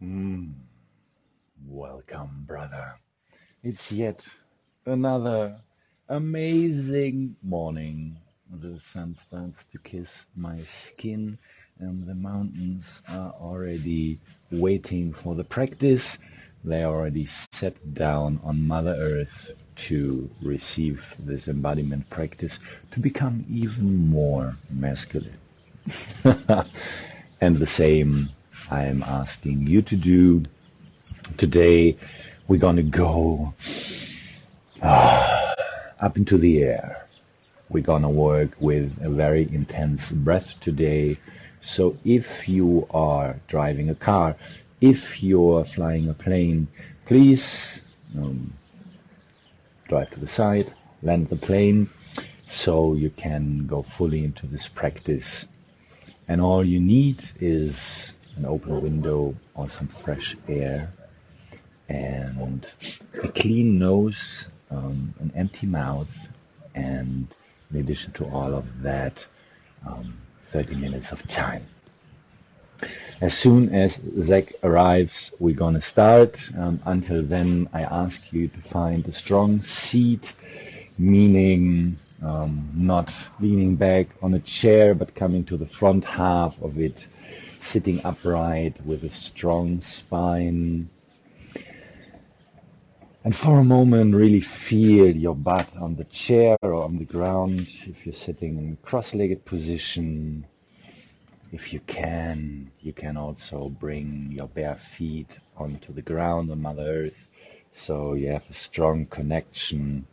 Mm, Welcome, brother. It's yet another amazing morning. The sun starts to kiss my skin, and the mountains are already waiting for the practice. They already sat down on Mother Earth to receive this embodiment practice to become even more masculine. And the same I am asking you to do. Today we're gonna go up into the air. We're gonna work with a very intense breath today. So if you are driving a car, if you're flying a plane, please drive to the side, land the plane, so you can go fully into this practice. And all you need is an open window or some fresh air and a clean nose, an empty mouth, and in addition to all of that, 30 minutes of time. As soon as Zac arrives, we're gonna start. Until then, I ask you to find a strong seat, meaning not leaning back on a chair, but coming to the front half of it, sitting upright with a strong spine. And for a moment, really feel your butt on the chair or on the ground. If you're sitting in a cross-legged position, if you can also bring your bare feet onto the ground on Mother Earth, so you have a strong connection.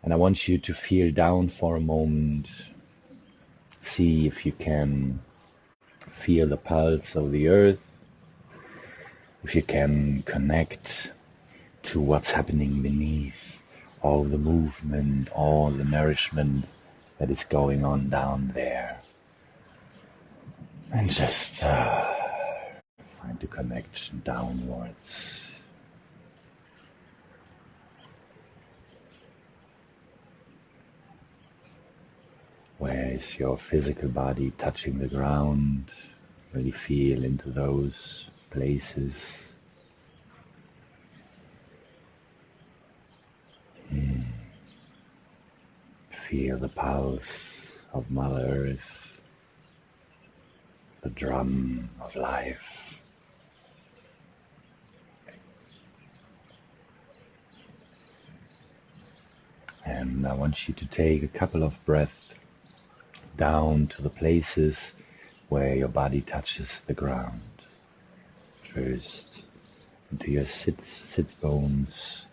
And I want you to feel down for a moment. See if you can feel the pulse of the earth, if you can connect to what's happening beneath, all the movement, all the nourishment that is going on down there. And just find the connection downwards. Where is your physical body touching the ground? Really feel into those places. Feel the pulse of Mother Earth, the drum of life. And I want you to take a couple of breaths down to the places where your body touches the ground. First, into your sit bones.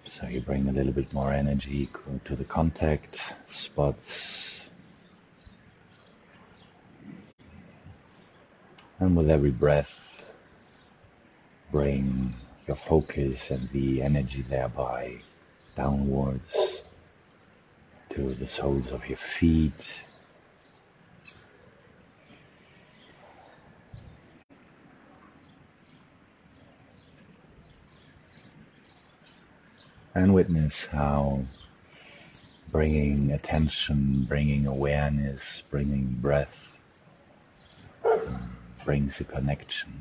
So you bring a little bit more energy to the contact spots. And with every breath, bring your focus and the energy thereby downwards to the soles of your feet. And witness how bringing attention, bringing awareness, bringing breath brings a connection.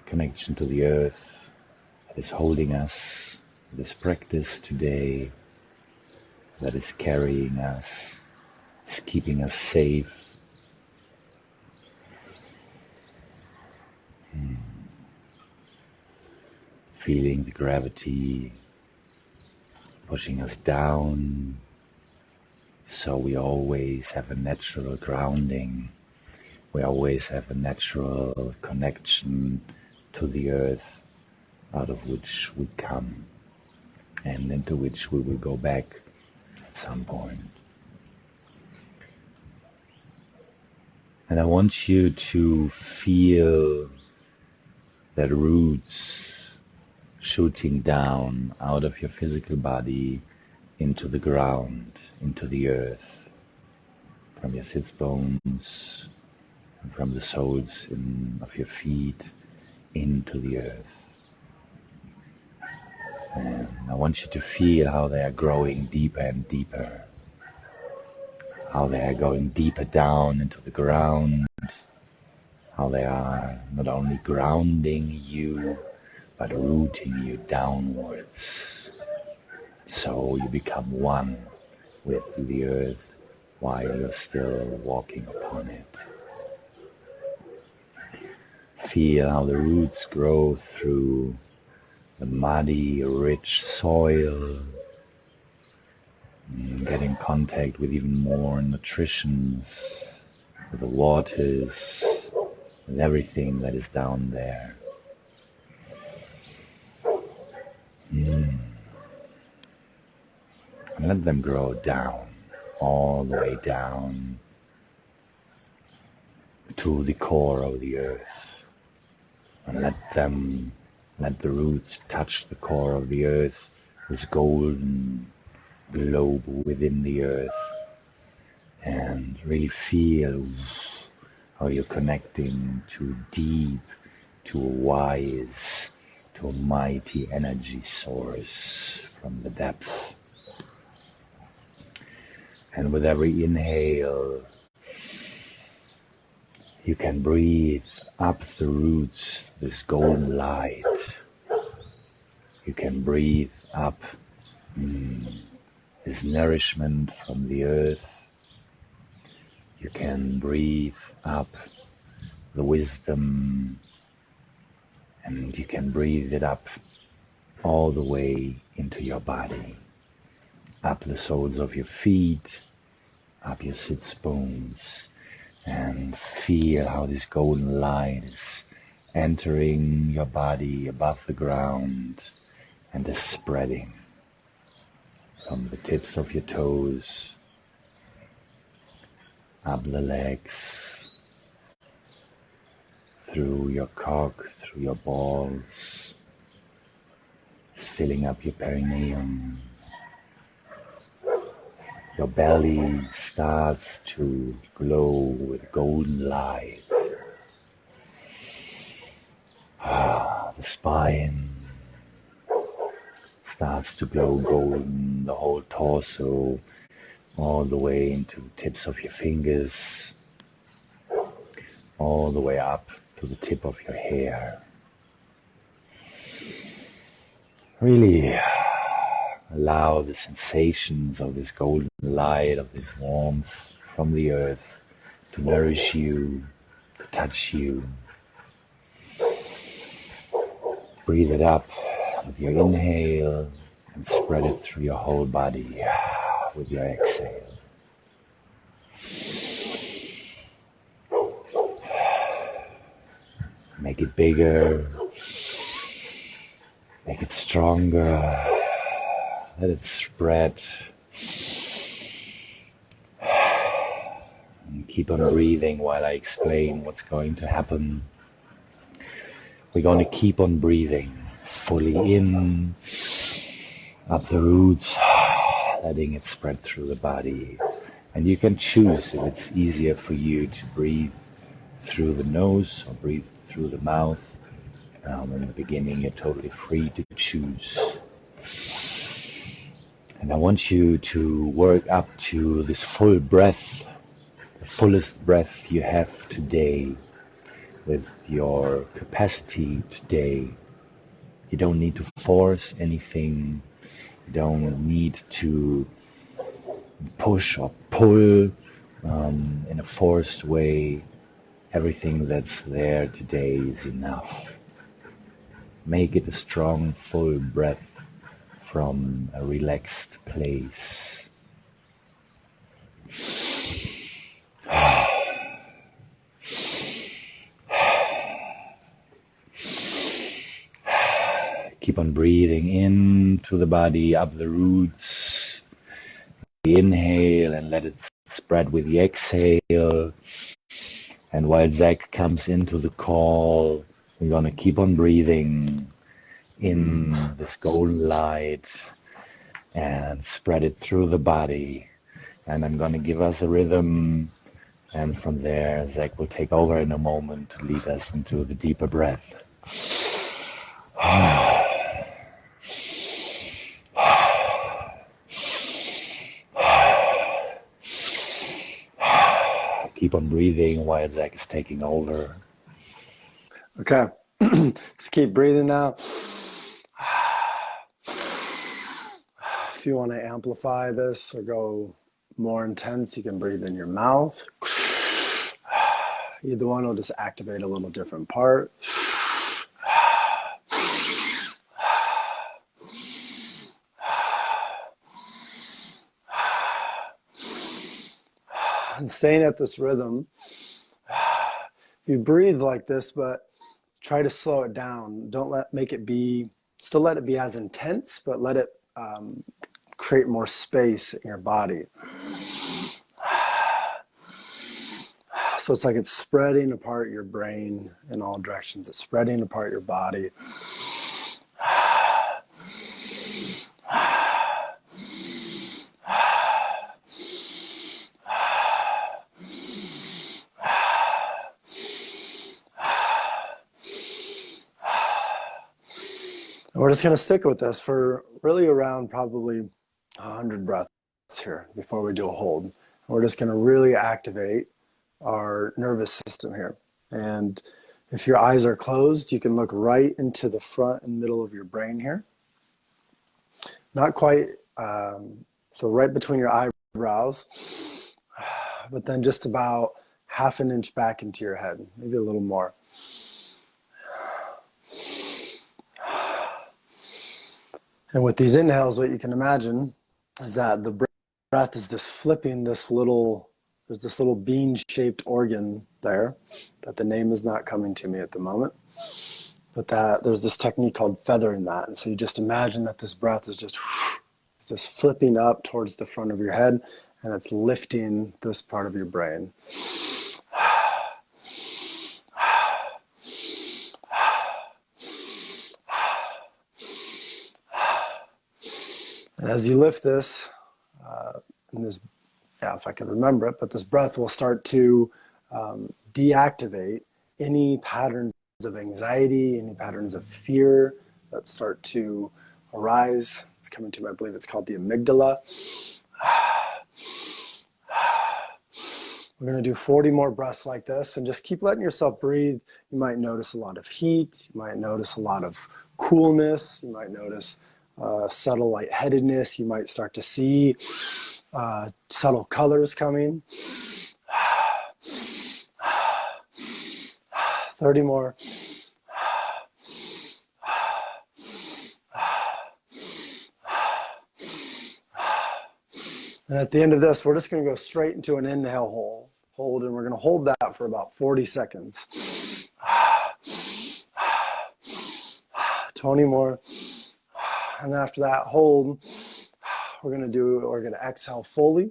Connection to the earth that is holding us, this practice today, that is carrying us, is keeping us safe. Feeling the gravity pushing us down, so we always have a natural grounding. We always have a natural connection to the earth, out of which we come and into which we will go back at some point. And I want you to feel the roots shooting down out of your physical body into the ground, into the earth, from your sits bones, and from the soles of your feet into the earth. And I want you to feel how they are growing deeper and deeper. how they are going deeper down into the ground, how they are not only grounding you, but rooting you downwards. So you become one with the earth while you're still walking upon it. Feel how the roots grow through the muddy, rich soil. Get in contact with even more nutrition, with the waters, with everything that is down there. And let them grow down, all the way down to the core of the earth. And let the roots touch the core of the earth, this golden globe within the earth, and really feel how you're connecting to deep, to a wise, to a mighty energy source from the depth. And with every inhale, you can breathe up the roots, this golden light. You can breathe up this nourishment from the earth. You can breathe up the wisdom, and you can breathe it up all the way into your body, up the soles of your feet, up your sits bones, and feel how this golden light is entering your body above the ground and is spreading from the tips of your toes, up the legs, through your cock, through your balls, filling up your perineum. Your belly starts to glow with golden light. The spine starts to glow golden, the whole torso, all the way into the tips of your fingers, all the way up to the tip of your hair. Really allow the sensations of this golden light, of this warmth from the earth to nourish you, to touch you. Breathe it up with your inhale and spread it through your whole body with your exhale. Make it bigger, make it stronger, let it spread. And keep on breathing while I explain what's going to happen. We're going to keep on breathing fully in, up the roots, letting it spread through the body. And you can choose if it's easier for you to breathe through the nose or breathe through the mouth. In the beginning, you're totally free to choose. And I want you to work up to this full breath, the fullest breath you have today, with your capacity today. You don't need to force anything. You don't need to push or pull in a forced way. Everything that's there today is enough. Make it a strong, full breath from a relaxed place. Keep on breathing into the body, up the roots. Inhale and let it spread with the exhale. And while Zac comes into the call, we're going to keep on breathing in this golden light and spread it through the body. And I'm going to give us a rhythm. And from there, Zac will take over in a moment to lead us into the deeper breath. keep on breathing while Zach is taking over. Okay. Just keep breathing now. If you want to amplify this or go more intense, you can breathe in your mouth. Either one will just activate a little different part. And staying at this rhythm, you breathe like this, but try to slow it down. Don't make it be, still let it be as intense, but let it create more space in your body. So it's like it's spreading apart your brain in all directions. It's spreading apart your body. And we're just going to stick with this for really around probably 100 breaths here before we do a hold. And we're just going to really activate our nervous system here. And if your eyes are closed, you can look right into the front and middle of your brain here. Not quite, so right between your eyebrows, but then just about half an inch back into your head, maybe a little more. And with these inhales, what you can imagine is that the breath is just flipping this little, there's this little bean-shaped organ there that the name is not coming to me at the moment. But that there's this technique called feathering that. And so you just imagine that this breath is just flipping up towards the front of your head, and it's lifting this part of your brain. And as you lift this, and this, yeah, if I can remember it, but this breath will start to deactivate any patterns of anxiety, any patterns of fear that start to arise. It's coming to me, I believe it's called the amygdala. We're going to do 40 more breaths like this, and just keep letting yourself breathe. You might notice a lot of heat. You might notice a lot of coolness. You might notice subtle lightheadedness. You might start to see subtle colors coming. 30 more. And at the end of this, we're just going to go straight into an inhale hold, and we're going to hold that for about 40 seconds. 20 more. And after that hold, we're going to exhale fully,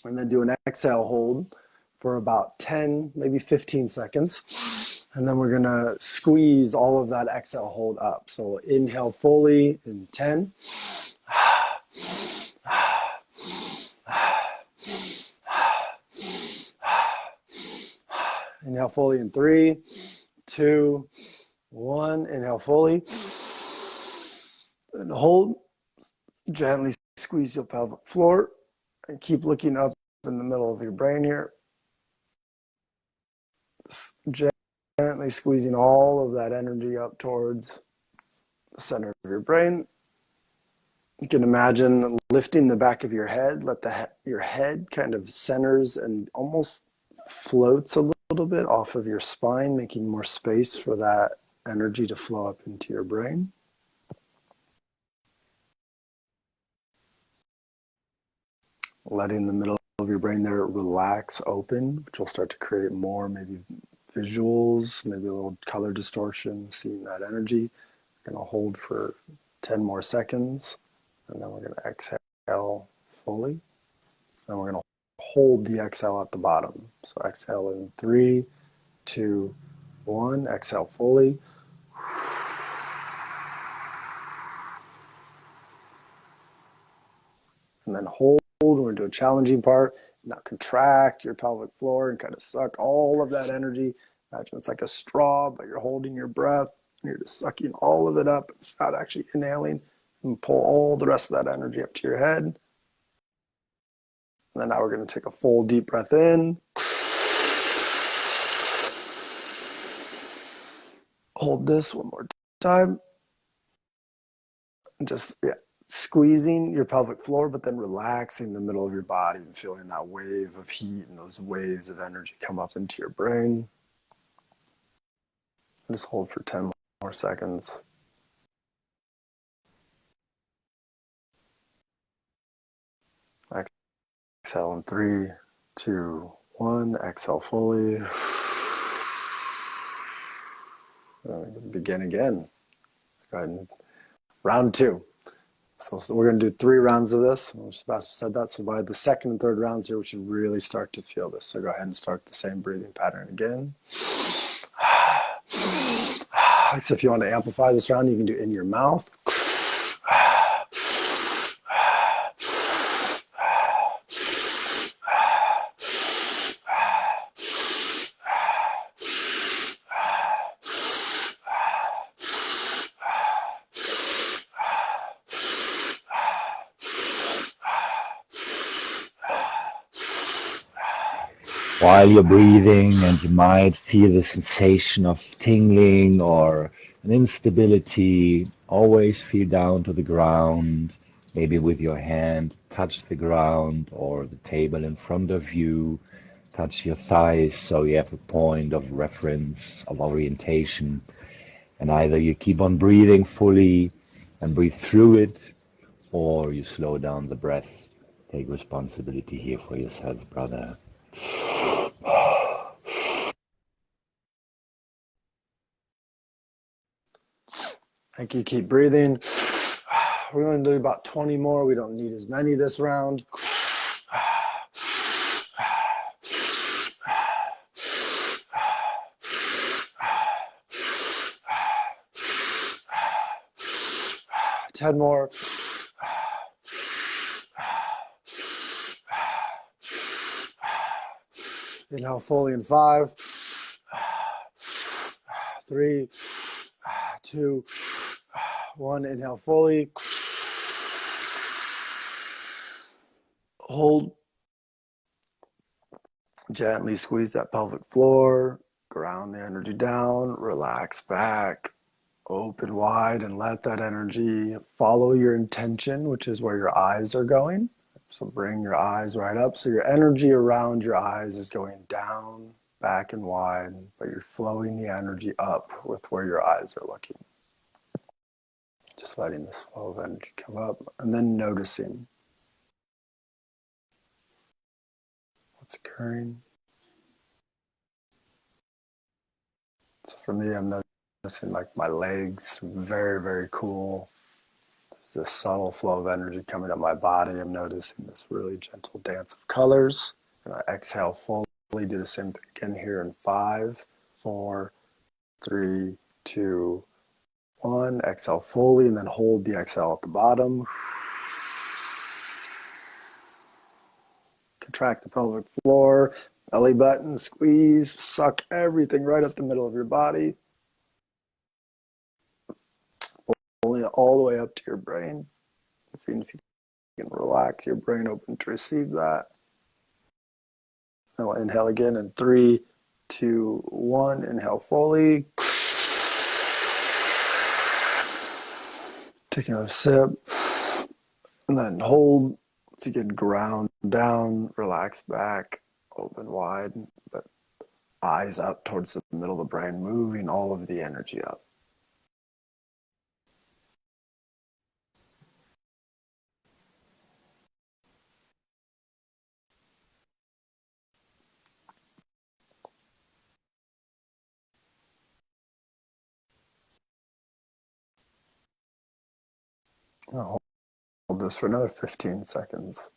and then do an exhale hold for about 10, maybe 15 seconds. And then we're going to squeeze all of that exhale hold up. So we'll inhale fully in 10. Inhale fully in 3, 2, 1. Inhale fully. And hold. Gently squeeze your pelvic floor. And keep looking up in the middle of your brain here. Gently squeezing all of that energy up towards the center of your brain. You can imagine lifting the back of your head. Let your head kind of centers and almost floats a little bit off of your spine, making more space for that energy to flow up into your brain. Letting the middle of your brain there relax, open, which will start to create more maybe visuals, maybe a little color distortion, seeing that energy. We're going to hold for 10 more seconds, and then we're going to exhale fully. And we're going to hold the exhale at the bottom. So exhale in 3, 2, 1. Exhale fully. And then hold. We're going to do a challenging part. Now contract your pelvic floor and kind of suck all of that energy. Imagine it's like a straw, but you're holding your breath. And you're just sucking all of it up without actually inhaling. And pull all the rest of that energy up to your head. And then now we're going to take a full deep breath in. hold this one more time. And just squeezing your pelvic floor, but then relaxing the middle of your body and feeling that wave of heat and those waves of energy come up into your brain. And just hold for 10 more seconds. Exhale in 3, 2, 1. Exhale fully. Begin again. Go ahead and round 2. So we're going to do 3 rounds of this. Sebastian said that. So by the second and third rounds here, we should really start to feel this. So go ahead and start the same breathing pattern again. So if you want to amplify this round, you can do in your mouth. While you're breathing, and you might feel the sensation of tingling or an instability, always feel down to the ground, maybe with your hand touch the ground or the table in front of you, touch your thighs so you have a point of reference, of orientation, and either you keep on breathing fully and breathe through it, or you slow down the breath. Take responsibility here for yourself, brother. Thank you. Keep breathing. We're going to do about 20 more. We don't need as many this round. Ten more. Inhale fully in 5, 3, 2, 1. Inhale fully. Hold. Gently squeeze that pelvic floor. Ground the energy down. Relax back. Open wide and let that energy follow your intention, which is where your eyes are going. So bring your eyes right up. So your energy around your eyes is going down, back and wide, but you're flowing the energy up with where your eyes are looking. Just letting this flow of energy come up and then noticing what's occurring. So for me, I'm noticing like my legs, very, very cool. This subtle flow of energy coming up my body. I'm noticing this really gentle dance of colors. And I exhale fully, do the same thing again here in 5, 4, 3, 2, 1. Exhale fully and then hold the exhale at the bottom. Contract the pelvic floor, belly button, squeeze, suck everything right up the middle of your body. Pulling it all the way up to your brain. Seeing if you can relax your brain open to receive that. Then we'll inhale again in 3, 2, 1. Inhale fully. Take another sip. And then hold. Once again, ground down, relax back, open wide, but eyes up towards the middle of the brain, moving all of the energy up. I'll hold this for another 15 seconds.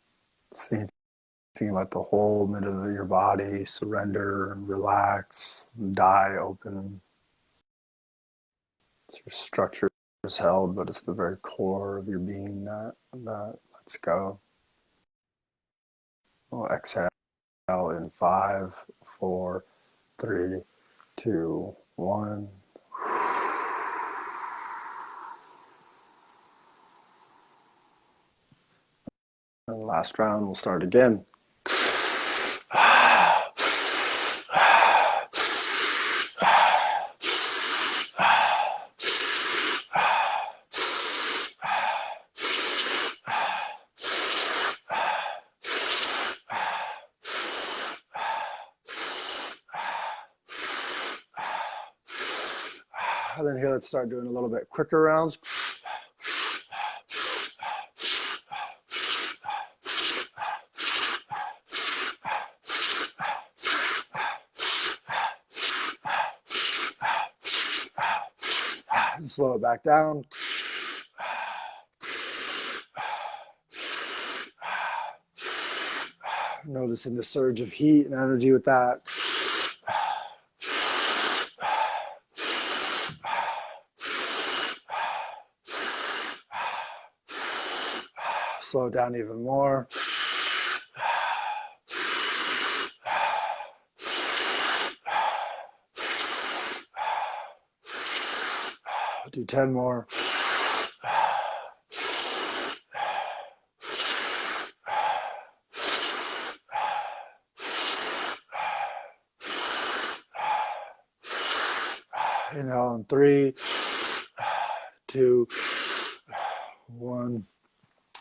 See if you can let the whole middle of your body surrender and relax, and die open. So your structure is held, but it's the very core of your being that lets go. We'll exhale in 5, 4, 3, 2, 1. And last round, we'll start again. And then here, let's start doing a little bit quicker rounds. Slow it back down. Noticing the surge of heat and energy with that. Slow down even more. Do 10 more. Inhale in 3, 2, 1.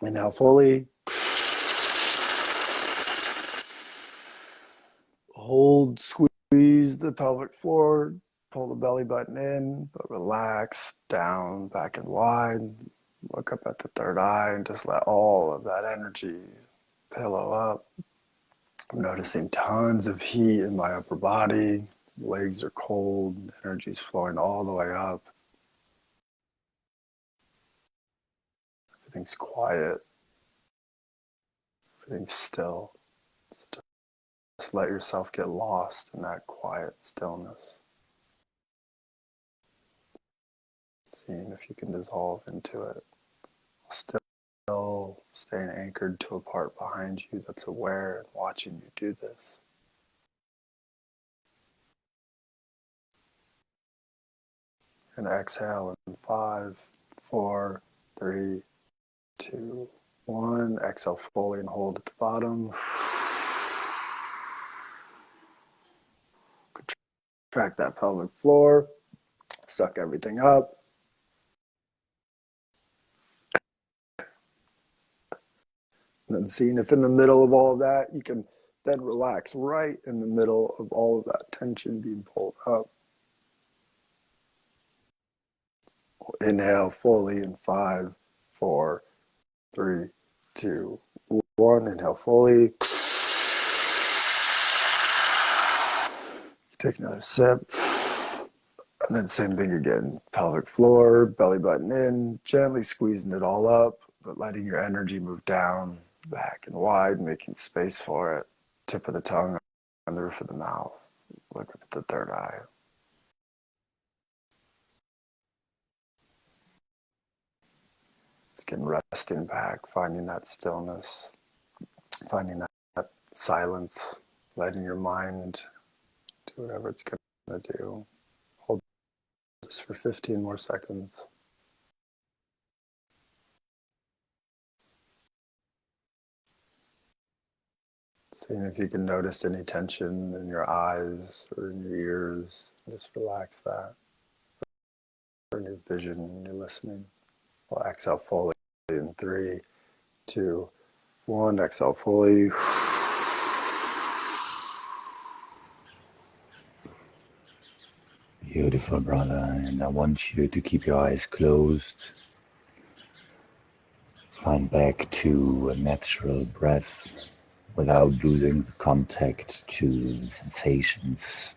Inhale fully. Hold, squeeze the pelvic floor. Pull the belly button in, but relax down, back and wide. Look up at the third eye and just let all of that energy pillow up. I'm noticing tons of heat in my upper body. Legs are cold, energy's flowing all the way up. Everything's quiet. Everything's still. So just let yourself get lost in that quiet stillness. Seeing if you can dissolve into it. Still staying anchored to a part behind you that's aware and watching you do this. And exhale in 5, 4, 3, 2, 1. Exhale fully and hold at the bottom. Contract that pelvic floor. Suck everything up. And then seeing if in the middle of all of that, you can then relax right in the middle of all of that tension being pulled up. Inhale fully in 5, 4, 3, 2, 1. Inhale fully. Take another sip. And then same thing again. Pelvic floor, belly button in, gently squeezing it all up, but letting your energy move down, back and wide, making space for it. Tip of the tongue on the roof of the mouth. Look up at the third eye. Skin resting back, finding that stillness, finding that silence, letting your mind do whatever it's going to do. Hold this for 15 more seconds. Seeing if you can notice any tension in your eyes or in your ears. Just relax that. Or in your vision and your listening. We'll exhale fully in 3, 2, 1. Exhale fully. Beautiful, brother. And I want you to keep your eyes closed. Find back to a natural breath without losing the contact to the sensations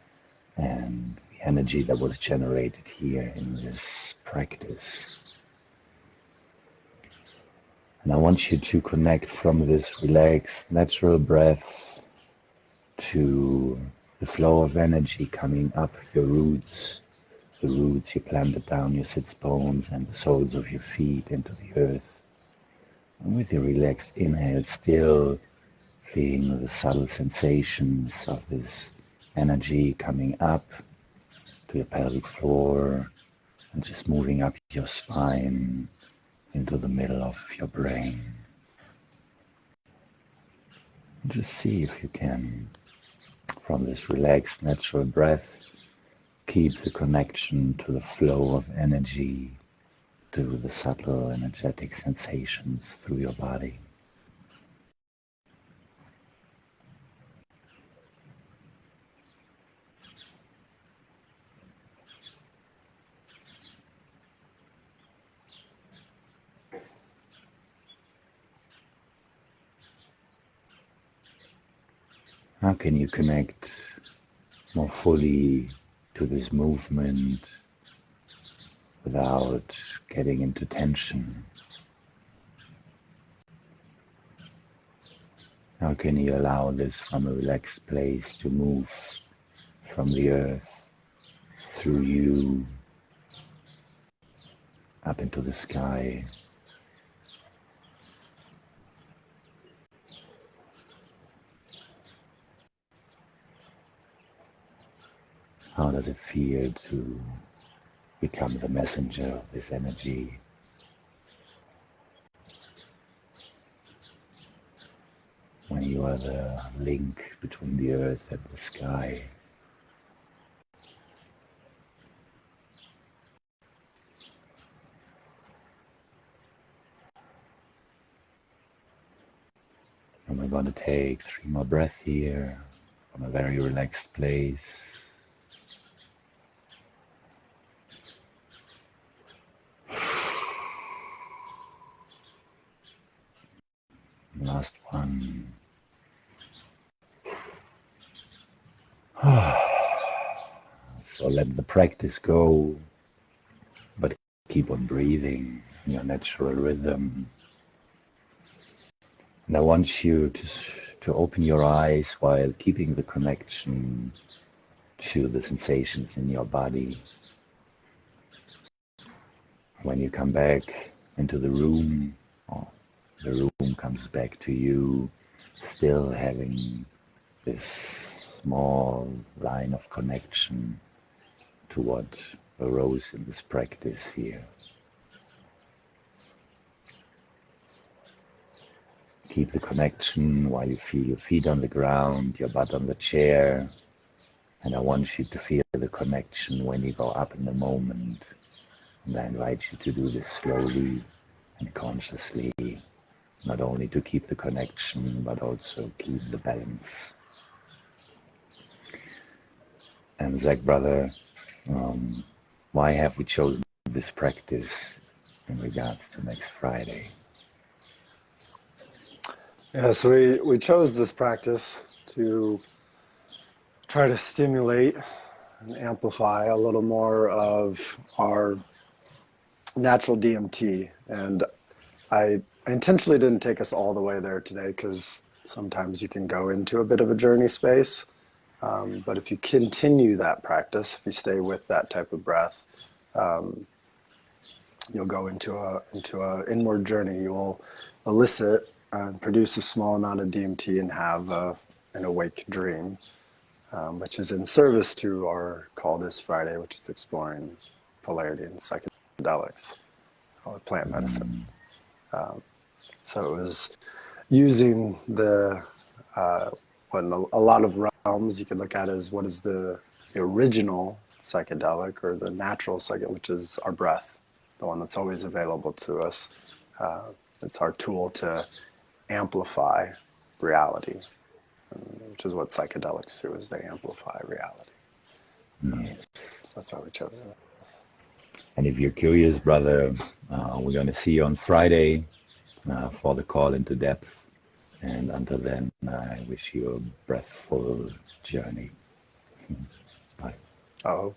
and the energy that was generated here in this practice. And I want you to connect from this relaxed, natural breath to the flow of energy coming up your roots, the roots you planted down your sits bones and the soles of your feet into the earth. And with your relaxed inhale, still feeling the subtle sensations of this energy coming up to your pelvic floor and just moving up your spine into the middle of your brain. Just see if you can, from this relaxed natural breath, keep the connection to the flow of energy, to the subtle energetic sensations through your body. How can you connect more fully to this movement without getting into tension? How can you allow this from a relaxed place to move from the earth through you up into the sky? How does it feel to become the messenger of this energy? When you are the link between the earth and the sky. And we're going to take 3 more breaths here from a very relaxed place. Last one. So let the practice go, but keep on breathing in your natural rhythm. And I want you to open your eyes while keeping the connection to the sensations in your body. When you come back into the room, or the room comes back to you, still having this small line of connection to what arose in this practice here. Keep the connection while you feel your feet on the ground, your butt on the chair, and I want you to feel the connection when you go up in the moment. And I invite you to do this slowly and consciously, not only to keep the connection, but also keep the balance. And Zac, brother, why have we chosen this practice in regards to next Friday? Yeah, so we chose this practice to try to stimulate and amplify a little more of our natural DMT. And I intentionally didn't take us all the way there today because sometimes you can go into a bit of a journey space. But if you continue that practice, if you stay with that type of breath, you'll go into a inward journey. You will elicit and produce a small amount of DMT and have an awake dream, which is in service to our call this Friday, which is exploring polarity and psychedelics or plant medicine. So it was using the what in a lot of realms you could look at as what is the original psychedelic or the natural psychedelic, which is our breath, the one that's always available to us. It's our tool to amplify reality, which is what psychedelics do, is they amplify reality. Yes. So that's why we chose this. And if you're curious, brother, we're going to see you on Friday for the call into depth. And until then, I wish you a breathful journey. Bye. Oh.